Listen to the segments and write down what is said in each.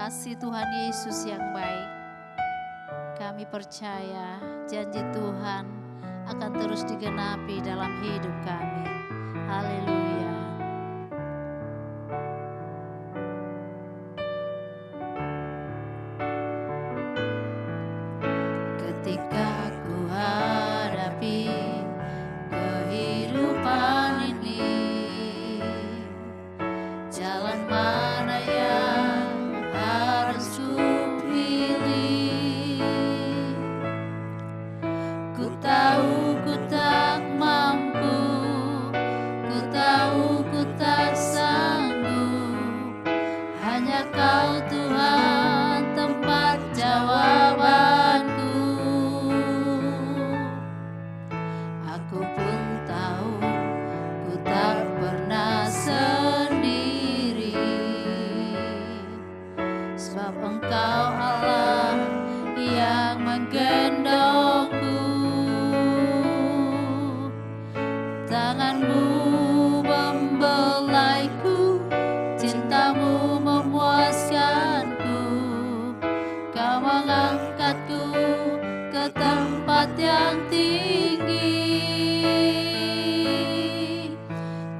kasih Tuhan Yesus yang baik. Kami percaya janji Tuhan akan terus digenapi dalam hidup kami. Haleluya. Ketika ku hadapi kehidupan ini, jalan mana yang harus ku pilih? Ku tahu ku tak mampu, ku tahu ku tak sanggup. Hanya Kau Tuhan tempat jawabanku. Aku pun tahu ku tak pernah sendiri, sebab Engkau Allah yang menggendongku. Tangan-Mu membelaiku, cinta-Mu memuaskanku. Kau mengangkatku ke tempat yang tinggi.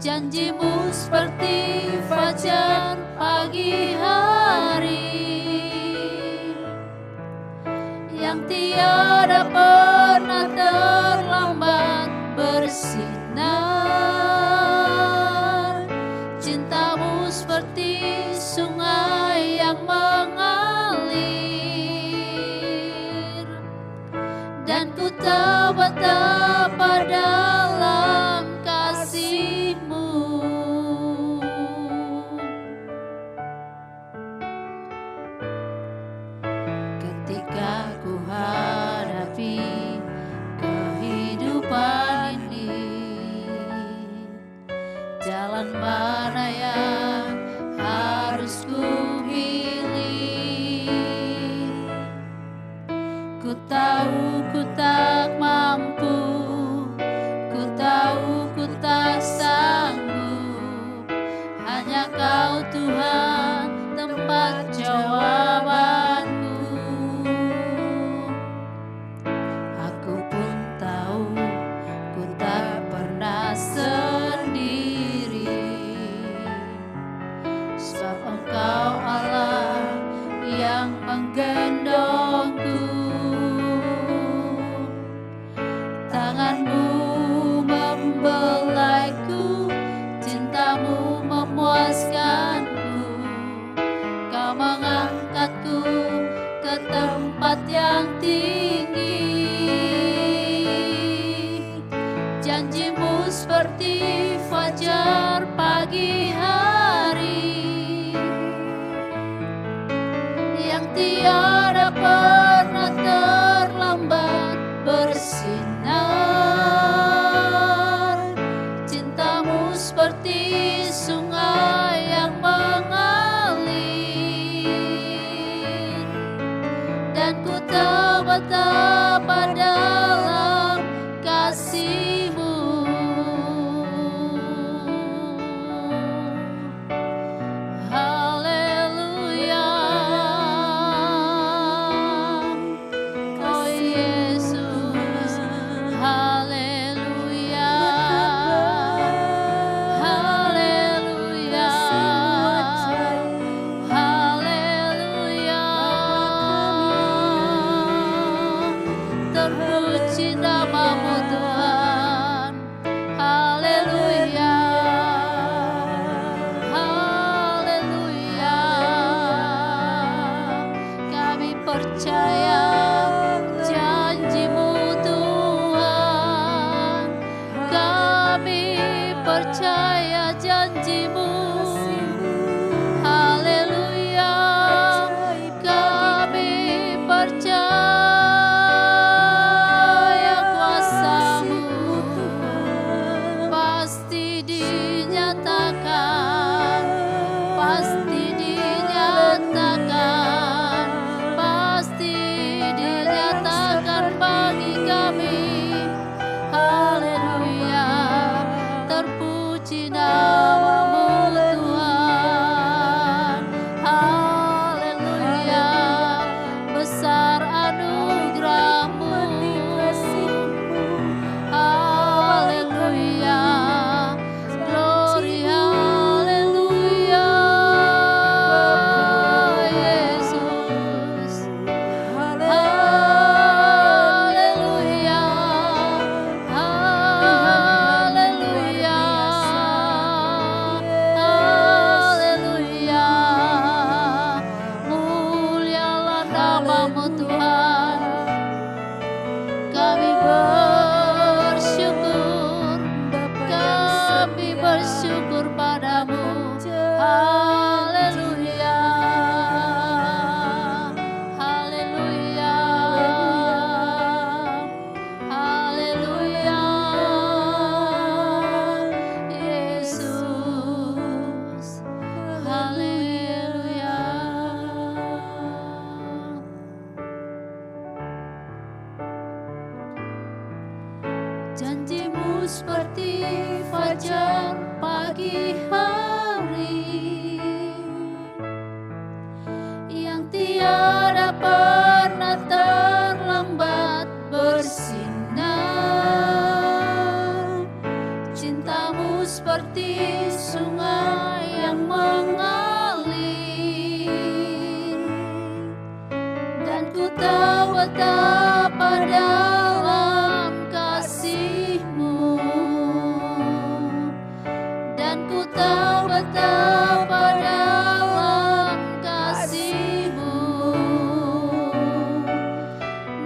Janji-Mu seperti fajar pagi hari, yang tiada pernah terlambat bersinar. Cinta-Mu seperti sungai yang mengalir, dan ku tahu betapa dalam kasih-Mu. Ketika ku hadapi kehidupan ini, jalan mana yang harus ku pilih? Ku tahu ku tak mampu, ku tahu ku tak sanggup. Hanya Kau Tuhan tempat jawabanku. Aku pun tahu ku tak pernah sendiri, sebab Engkau Allah yang menggendongku. Tangan-Mu membelaiku, cinta-Mu memuaskanku. Kau mengangkatku ke tempat yang tinggi. Janji-Mu seperti fajar pagi hari, yang tiada pernah terlambat bersinar. Cinta-Mu seperti sungai yang mengalir, dan ku tahu betapa dalam kasih-Mu. Haleluya. Oh Yesus, haleluya. Haleluya. Haleluya. Terpuji nama-Mu Tuhan. Haleluya. Haleluya. Kami percaya janji-Mu Tuhan. Kami percaya janji-Mu. Haleluya. Kami percaya kuasa-Mu pasti dinyatakan, pasti dinyatakan, pasti dinyatakan bagi kami. Haleluya. Terpuji Janjimu seperti fajar pagi hari yang tiada pernah terlambat bersinar. Cintamu seperti sungai yang mengalir, dan ku tahu betapa dalam kasih-Mu, dan ku tahu betapa dalam kasih-Mu,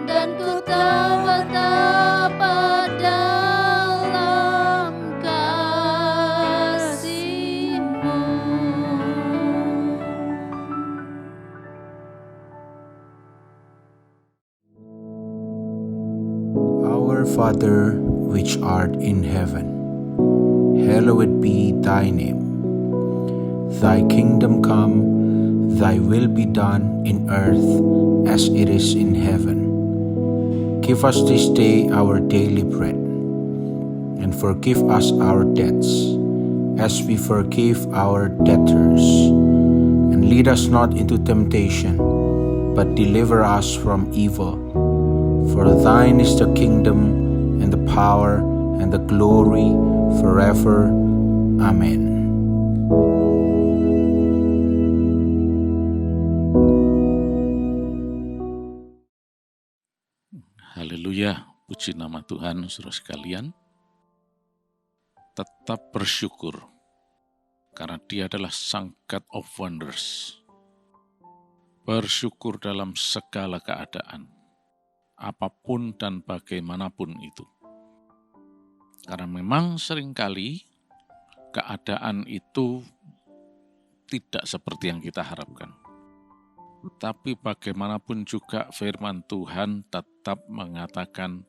dan ku tahu betapa dalam kasih-Mu. Our Father, which art in heaven, hallowed be thy name. Thy kingdom come, thy will be done in earth as it is in heaven. Give us this day our daily bread, and forgive us our debts, as we forgive our debtors. And lead us not into temptation, but deliver us from evil. For thine is the kingdom, and the power, and the glory, forever. Amen. Haleluya, puji nama Tuhan, saudara sekalian. Tetap bersyukur, karena Dia adalah Sang God of Wonders. Bersyukur dalam segala keadaan, apapun dan bagaimanapun itu. Karena memang seringkali keadaan itu tidak seperti yang kita harapkan. Tapi bagaimanapun juga firman Tuhan tetap mengatakan,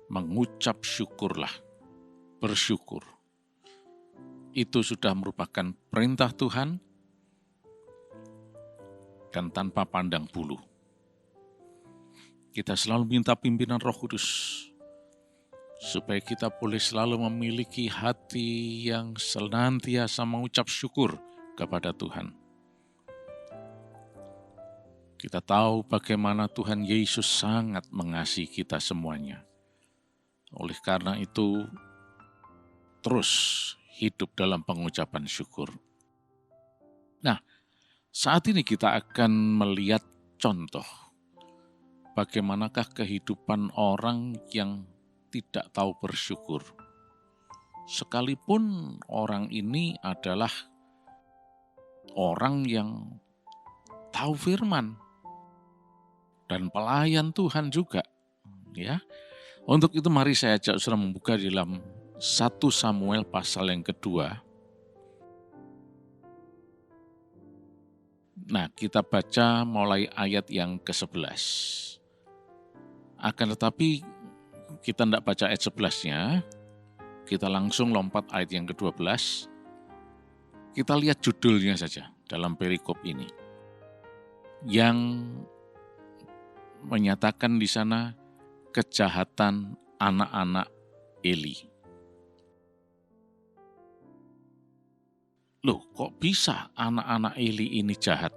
mengucap syukurlah, bersyukur. Itu sudah merupakan perintah Tuhan dan tanpa pandang bulu. Kita selalu minta pimpinan Roh Kudus, supaya kita boleh selalu memiliki hati yang senantiasa mengucap syukur kepada Tuhan. Kita tahu bagaimana Tuhan Yesus sangat mengasihi kita semuanya. Oleh karena itu, terus hidup dalam pengucapan syukur. Nah, saat ini kita akan melihat contoh bagaimanakah kehidupan orang yang tidak tahu bersyukur. Sekalipun orang ini adalah orang yang tahu firman dan pelayan Tuhan juga, ya. Untuk itu mari saya ajak saudara membuka di dalam 1 Samuel pasal yang kedua. Nah, kita baca mulai ayat yang ke-11. Akan tetapi kita tidak baca ayat 11-nya, kita langsung lompat ayat yang ke-12. Kita lihat judulnya saja dalam perikop ini. Yang menyatakan di sana kejahatan anak-anak Eli. Loh, kok bisa anak-anak Eli ini jahat?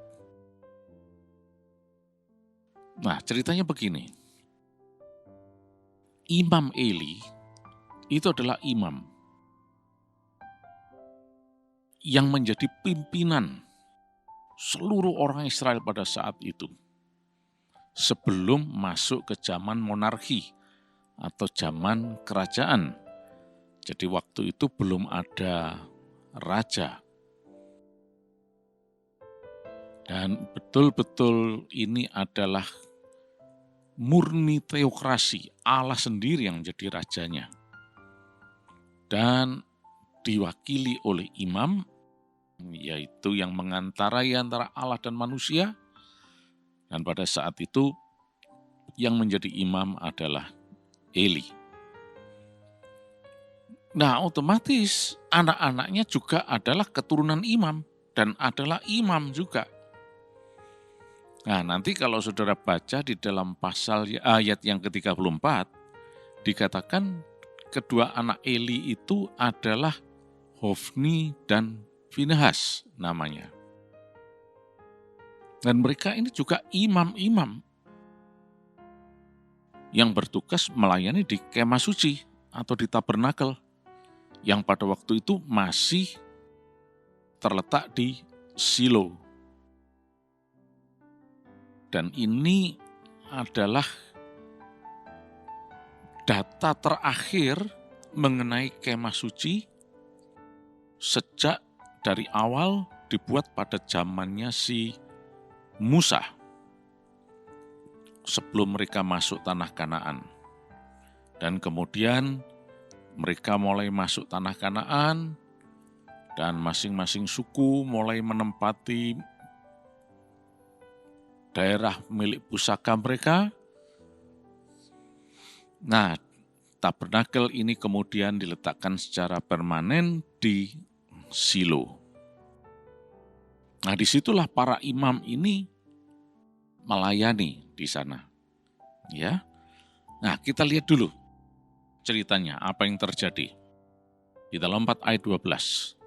Nah, ceritanya begini. Imam Eli itu adalah imam yang menjadi pimpinan seluruh orang Israel pada saat itu, sebelum masuk ke zaman monarki atau zaman kerajaan. Jadi waktu itu belum ada raja. Dan betul-betul ini adalah murni teokrasi, Allah sendiri yang menjadi rajanya. Dan diwakili oleh imam, yaitu yang mengantarai antara Allah dan manusia. Dan pada saat itu yang menjadi imam adalah Eli. Nah, otomatis anak-anaknya juga adalah keturunan imam dan adalah imam juga. Nah, nanti kalau saudara baca di dalam pasal ayat yang ke-34, dikatakan kedua anak Eli itu adalah Hofni dan Finehas namanya. Dan mereka ini juga imam-imam yang bertugas melayani di kemah suci atau di tabernakel yang pada waktu itu masih terletak di Silo. Dan ini adalah data terakhir mengenai kemah suci sejak dari awal dibuat pada zamannya si Musa sebelum mereka masuk tanah Kanaan. Dan kemudian mereka mulai masuk tanah Kanaan dan masing-masing suku mulai menempati daerah milik pusaka mereka. Nah, tabernakel ini kemudian diletakkan secara permanen di Silo. Nah, disitulah para imam ini melayani di sana. Ya. Nah, kita lihat dulu ceritanya, apa yang terjadi. Kita lompat ayat 12.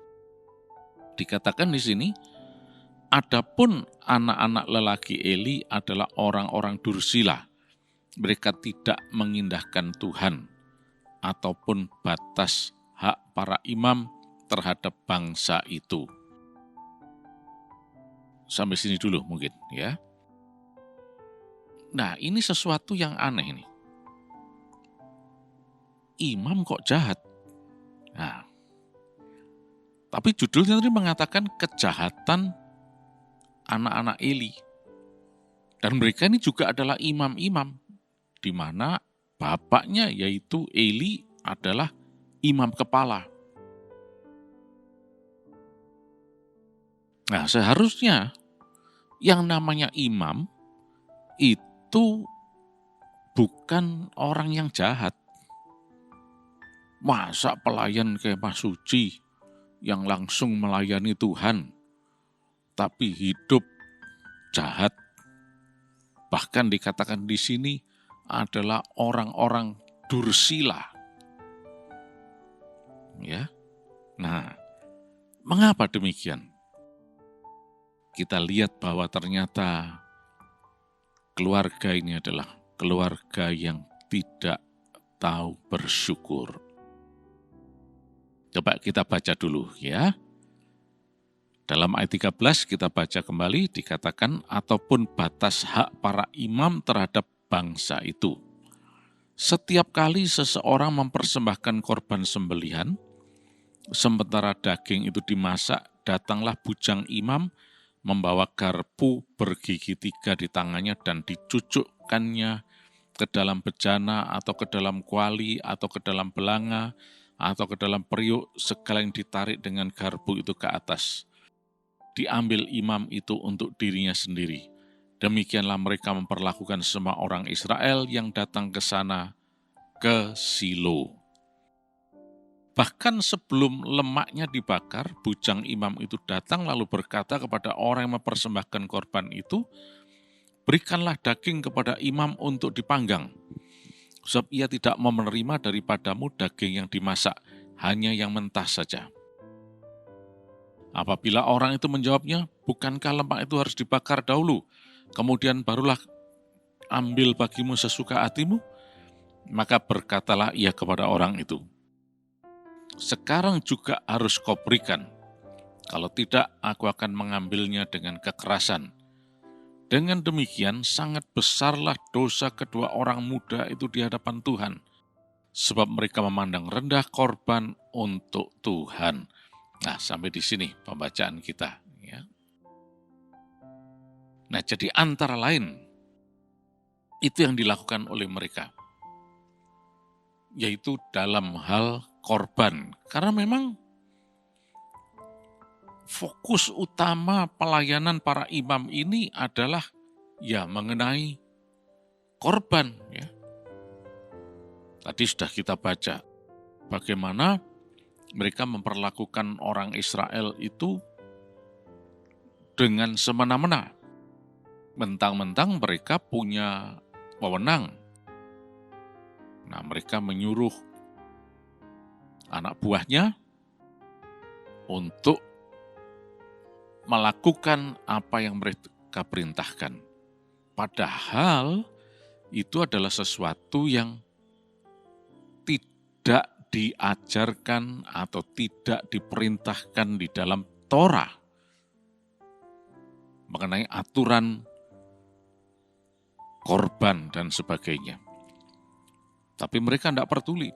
Dikatakan di sini, adapun anak-anak lelaki Eli adalah orang-orang dursila. Mereka tidak mengindahkan Tuhan ataupun batas hak para imam terhadap bangsa itu. Sampai sini dulu mungkin ya. Nah, ini sesuatu yang aneh nih. Imam kok jahat? Nah, tapi judulnya tadi mengatakan kejahatan anak-anak Eli. Dan mereka ini juga adalah imam-imam, di mana bapaknya yaitu Eli adalah imam kepala. Nah, seharusnya yang namanya imam itu bukan orang yang jahat. Masa pelayan kemah suci yang langsung melayani Tuhan, tapi hidup jahat. Bahkan dikatakan di sini adalah orang-orang dursila. Ya. Nah, mengapa demikian? Kita lihat bahwa ternyata keluarga ini adalah keluarga yang tidak tahu bersyukur. Coba kita baca dulu ya. Dalam ayat 13 kita baca kembali, dikatakan ataupun batas hak para imam terhadap bangsa itu. Setiap kali seseorang mempersembahkan korban sembelihan, sementara daging itu dimasak, datanglah bujang imam, membawa garpu bergigi 3 di tangannya dan dicucukkannya ke dalam bejana atau ke dalam kuali atau ke dalam belanga atau ke dalam periuk, segala yang ditarik dengan garpu itu ke atas. Diambil imam itu untuk dirinya sendiri. Demikianlah mereka memperlakukan semua orang Israel yang datang ke sana, ke Silo. Bahkan sebelum lemaknya dibakar, bujang imam itu datang lalu berkata kepada orang yang mempersembahkan korban itu, berikanlah daging kepada imam untuk dipanggang. Sebab ia tidak mau menerima daripadamu daging yang dimasak, hanya yang mentah saja. Apabila orang itu menjawabnya, bukankah lemak itu harus dibakar dahulu, kemudian barulah ambil bagimu sesuka hatimu? Maka berkatalah ia kepada orang itu, sekarang juga harus kau berikan, kalau tidak aku akan mengambilnya dengan kekerasan. Dengan demikian sangat besarlah dosa kedua orang muda itu di hadapan Tuhan, sebab mereka memandang rendah korban untuk Tuhan. Nah, sampai di sini pembacaan kita. Ya. Nah, jadi antara lain, itu yang dilakukan oleh mereka. Yaitu dalam hal korban. Karena memang fokus utama pelayanan para imam ini adalah ya mengenai korban. Ya. Tadi sudah kita baca bagaimana mereka memperlakukan orang Israel itu dengan semena-mena. Mentang-mentang mereka punya wewenang. Nah, mereka menyuruh anak buahnya untuk melakukan apa yang mereka perintahkan. Padahal itu adalah sesuatu yang tidak diajarkan atau tidak diperintahkan di dalam Torah mengenai aturan korban dan sebagainya. Tapi mereka tidak peduli.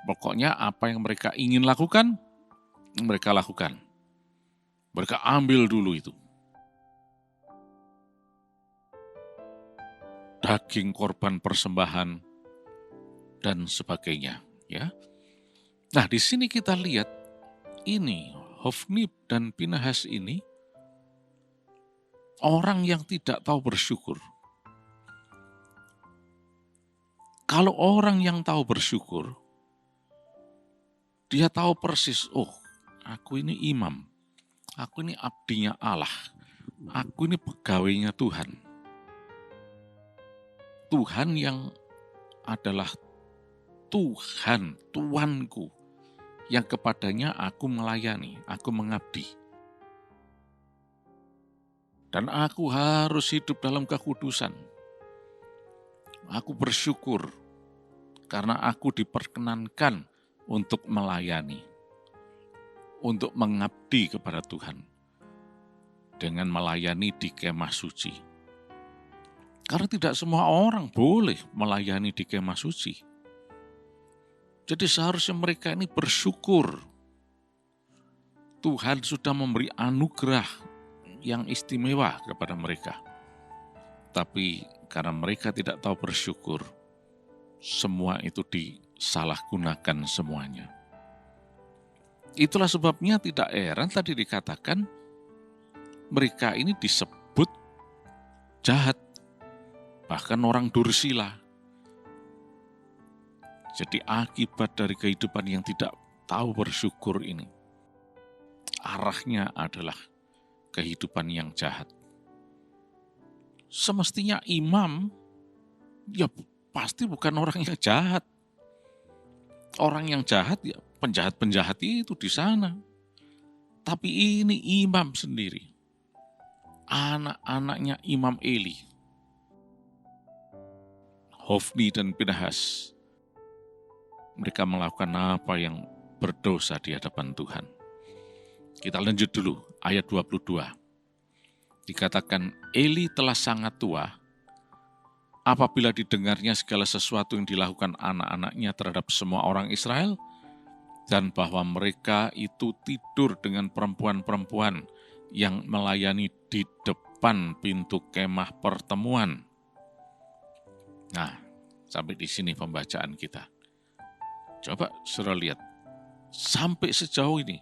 Pokoknya apa yang mereka ingin lakukan, mereka lakukan. Mereka ambil dulu itu. Daging korban persembahan dan sebagainya, ya. Nah, di sini kita lihat ini Hofni dan Pinehas ini orang yang tidak tahu bersyukur. Kalau orang yang tahu bersyukur, dia tahu persis, oh, aku ini imam, aku ini abdinya Allah, aku ini pegawainya Tuhan. Tuhan yang adalah Tuhan, Tuanku, yang kepadanya aku melayani, aku mengabdi. Dan aku harus hidup dalam kekudusan. Aku bersyukur karena aku diperkenankan untuk melayani, untuk mengabdi kepada Tuhan dengan melayani di kemah suci. Karena tidak semua orang boleh melayani di kemah suci. Jadi seharusnya mereka ini bersyukur. Tuhan sudah memberi anugerah yang istimewa kepada mereka. Tapi karena mereka tidak tahu bersyukur, semua itu disalahgunakan semuanya. Itulah sebabnya tidak heran tadi dikatakan mereka ini disebut jahat. Bahkan orang dursila. Jadi akibat dari kehidupan yang tidak tahu bersyukur ini, arahnya adalah kehidupan yang jahat. Semestinya imam, ya pasti bukan orang yang jahat. Orang yang jahat, ya penjahat-penjahat itu di sana. Tapi ini imam sendiri. Anak-anaknya Imam Eli. Hofni dan Pinehas, mereka melakukan apa yang berdosa di hadapan Tuhan. Kita lanjut dulu, ayat 22. Dikatakan, Eli telah sangat tua, apabila didengarnya segala sesuatu yang dilakukan anak-anaknya terhadap semua orang Israel, dan bahwa mereka itu tidur dengan perempuan-perempuan yang melayani di depan pintu kemah pertemuan. Nah, sampai di sini pembacaan kita. Coba saudara lihat, sampai sejauh ini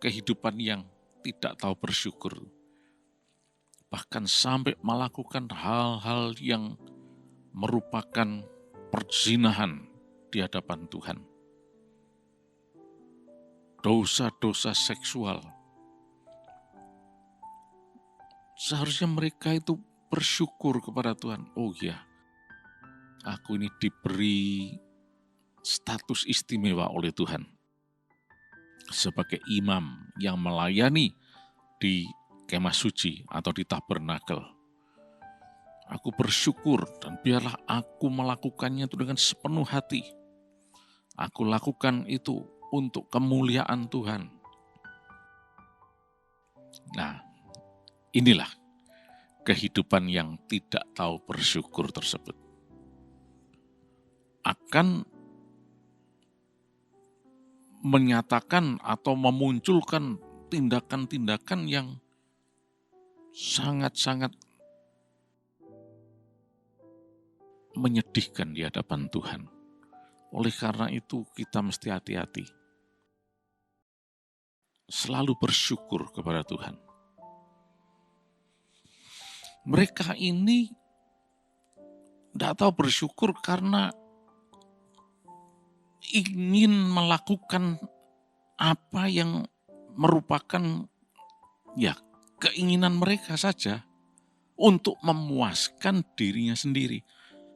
kehidupan yang tidak tahu bersyukur. Bahkan sampai melakukan hal-hal yang merupakan perzinahan di hadapan Tuhan. Dosa-dosa seksual. Seharusnya mereka itu bersyukur kepada Tuhan. Oh ya, aku ini diberi status istimewa oleh Tuhan sebagai imam yang melayani di kemah suci atau di tabernakel. Aku bersyukur dan biarlah aku melakukannya itu dengan sepenuh hati. Aku lakukan itu untuk kemuliaan Tuhan. Nah, inilah kehidupan yang tidak tahu bersyukur tersebut. Akan menyatakan atau memunculkan tindakan-tindakan yang sangat-sangat menyedihkan di hadapan Tuhan. Oleh karena itu kita mesti hati-hati. Selalu bersyukur kepada Tuhan. Mereka ini tidak tahu bersyukur karena ingin melakukan apa yang merupakan ya keinginan mereka saja untuk memuaskan dirinya sendiri.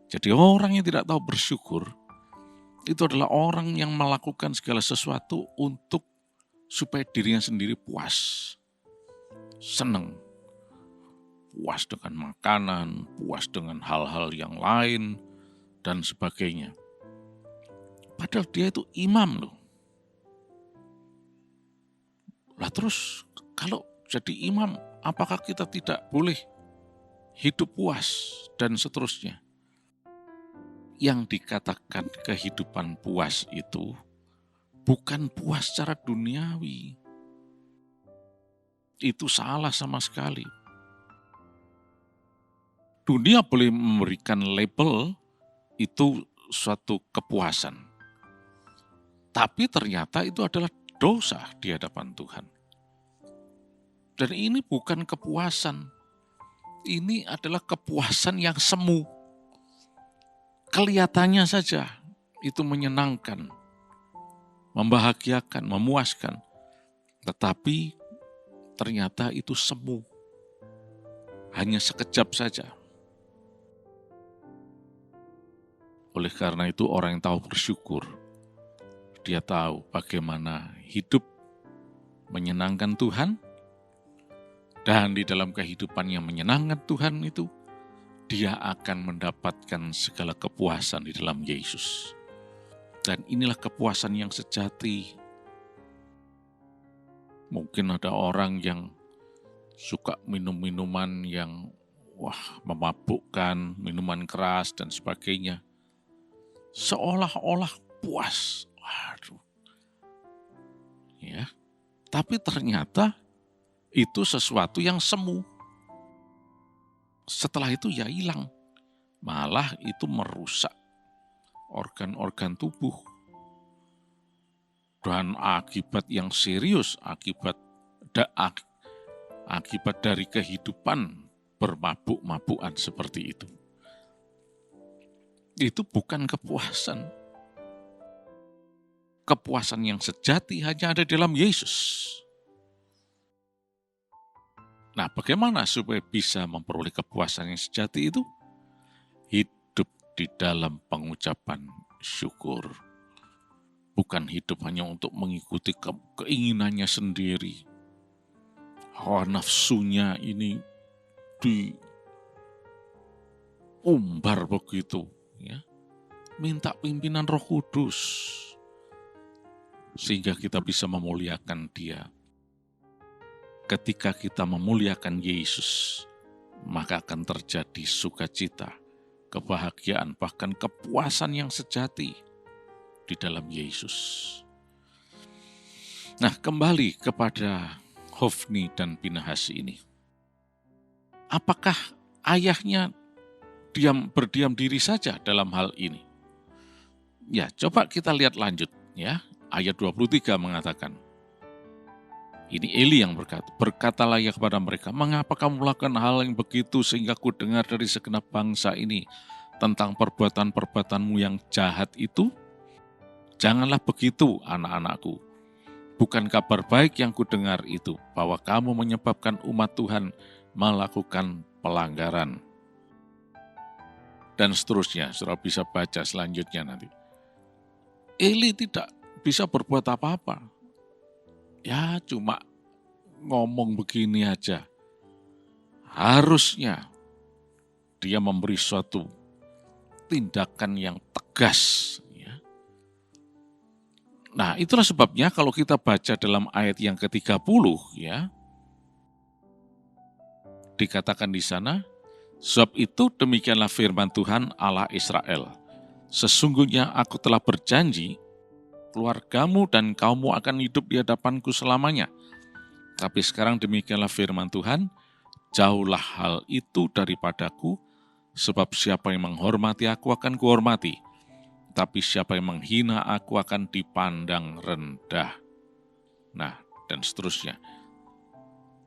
Jadi orang yang tidak tahu bersyukur itu adalah orang yang melakukan segala sesuatu untuk supaya dirinya sendiri puas, senang, puas dengan makanan, puas dengan hal-hal yang lain, dan sebagainya. Padahal dia itu imam loh. Lah terus kalau jadi imam, apakah kita tidak boleh hidup puas dan seterusnya? Yang dikatakan kehidupan puas itu bukan puas secara duniawi. Itu salah sama sekali. Dunia boleh memberikan label itu suatu kepuasan. Tapi ternyata itu adalah dosa di hadapan Tuhan. Dan ini bukan kepuasan. Ini adalah kepuasan yang semu. Kelihatannya saja itu menyenangkan, membahagiakan, memuaskan. Tetapi ternyata itu semu. Hanya sekejap saja. Oleh karena itu orang yang tahu bersyukur, dia tahu bagaimana hidup menyenangkan Tuhan, dan di dalam kehidupan yang menyenangkan Tuhan itu, dia akan mendapatkan segala kepuasan di dalam Yesus. Dan inilah kepuasan yang sejati. Mungkin ada orang yang suka minum-minuman yang memabukkan, minuman keras dan sebagainya. Seolah-olah puas. Waduh. Ya. Tapi ternyata itu sesuatu yang semu. Setelah itu ya hilang. Malah itu merusak organ-organ tubuh. Dan akibat yang serius, akibat dari kehidupan bermabuk-mabukan seperti itu. Itu bukan kepuasan. Kepuasan yang sejati hanya ada dalam Yesus. Nah, bagaimana supaya bisa memperoleh kepuasan yang sejati itu? Hidup di dalam pengucapan syukur. Bukan hidup hanya untuk mengikuti keinginannya sendiri. Hawa nafsunya ini diumbar begitu. Ya. Minta pimpinan Roh Kudus. Sehingga kita bisa memuliakan Dia. Ketika kita memuliakan Yesus, maka akan terjadi sukacita, kebahagiaan, bahkan kepuasan yang sejati di dalam Yesus. Nah, kembali kepada Hofni dan Pinehas ini. Apakah ayahnya berdiam diri saja dalam hal ini? Ya, coba kita lihat lanjut ya. Ayat 23 mengatakan, ini Eli yang berkata, berkatalah ia kepada mereka, mengapa kamu melakukan hal yang begitu sehingga ku dengar dari segenap bangsa ini tentang perbuatan-perbuatanmu yang jahat itu? Janganlah begitu anak-anakku. Bukan kabar baik yang ku dengar itu, bahwa kamu menyebabkan umat Tuhan melakukan pelanggaran. Dan seterusnya, saudara bisa baca selanjutnya nanti. Eli tidak bisa berbuat apa-apa. Ya cuma ngomong begini aja. Harusnya dia memberi suatu tindakan yang tegas. Ya. Nah itulah sebabnya kalau kita baca dalam ayat yang ke-30 ya. Dikatakan di sana, sebab itu demikianlah firman Tuhan Allah Israel. Sesungguhnya aku telah berjanji, keluargamu dan kaummu akan hidup di hadapanku selamanya. Tapi sekarang demikianlah firman Tuhan, jauhlah hal itu daripadaku, sebab siapa yang menghormati aku akan kuhormati, tapi siapa yang menghina aku akan dipandang rendah. Nah, dan seterusnya.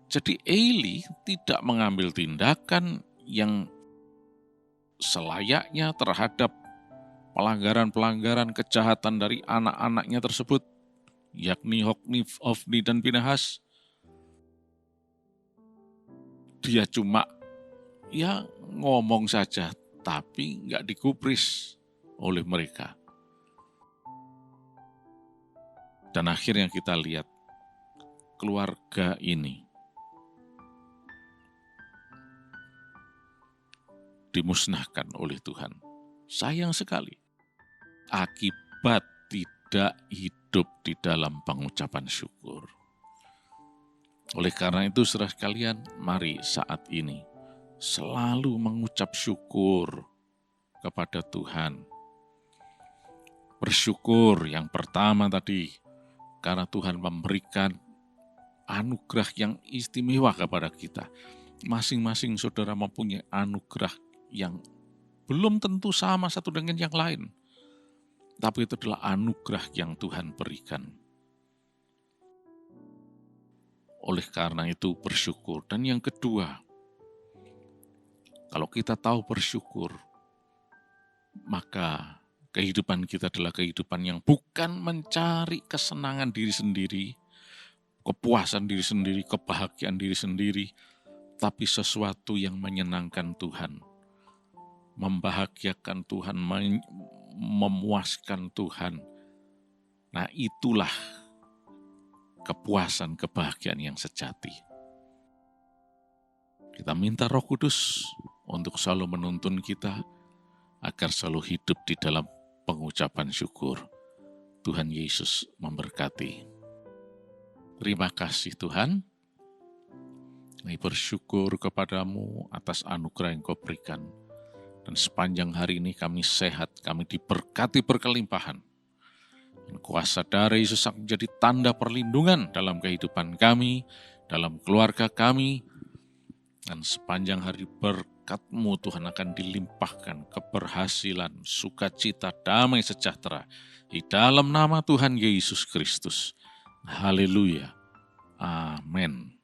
Jadi Eli tidak mengambil tindakan yang selayaknya terhadap pelanggaran-pelanggaran kejahatan dari anak-anaknya tersebut, yakni Hofni dan Pinehas. Dia cuma ngomong saja, tapi nggak digubris oleh mereka. Dan akhirnya kita lihat keluarga ini dimusnahkan oleh Tuhan. Sayang sekali. Akibat tidak hidup di dalam pengucapan syukur. Oleh karena itu, saudara sekalian, mari saat ini selalu mengucap syukur kepada Tuhan. Bersyukur yang pertama tadi, karena Tuhan memberikan anugerah yang istimewa kepada kita. Masing-masing saudara mempunyai anugerah yang belum tentu sama satu dengan yang lain. Tapi itu adalah anugerah yang Tuhan berikan. Oleh karena itu bersyukur. Dan yang kedua, kalau kita tahu bersyukur, maka kehidupan kita adalah kehidupan yang bukan mencari kesenangan diri sendiri, kepuasan diri sendiri, kebahagiaan diri sendiri, tapi sesuatu yang menyenangkan Tuhan, membahagiakan Tuhan, memuaskan Tuhan. Nah, itulah kepuasan, kebahagiaan yang sejati. Kita minta Roh Kudus untuk selalu menuntun kita agar selalu hidup di dalam pengucapan syukur. Tuhan Yesus memberkati. Terima kasih Tuhan. Kami bersyukur kepadamu atas anugerah yang Kau berikan. Dan sepanjang hari ini kami sehat, kami diberkati berkelimpahan. Dan kuasa darah Yesus akan menjadi tanda perlindungan dalam kehidupan kami, dalam keluarga kami. Dan sepanjang hari berkat-Mu Tuhan akan dilimpahkan keberhasilan, sukacita, damai sejahtera. Di dalam nama Tuhan Yesus Kristus. Haleluya. Amin.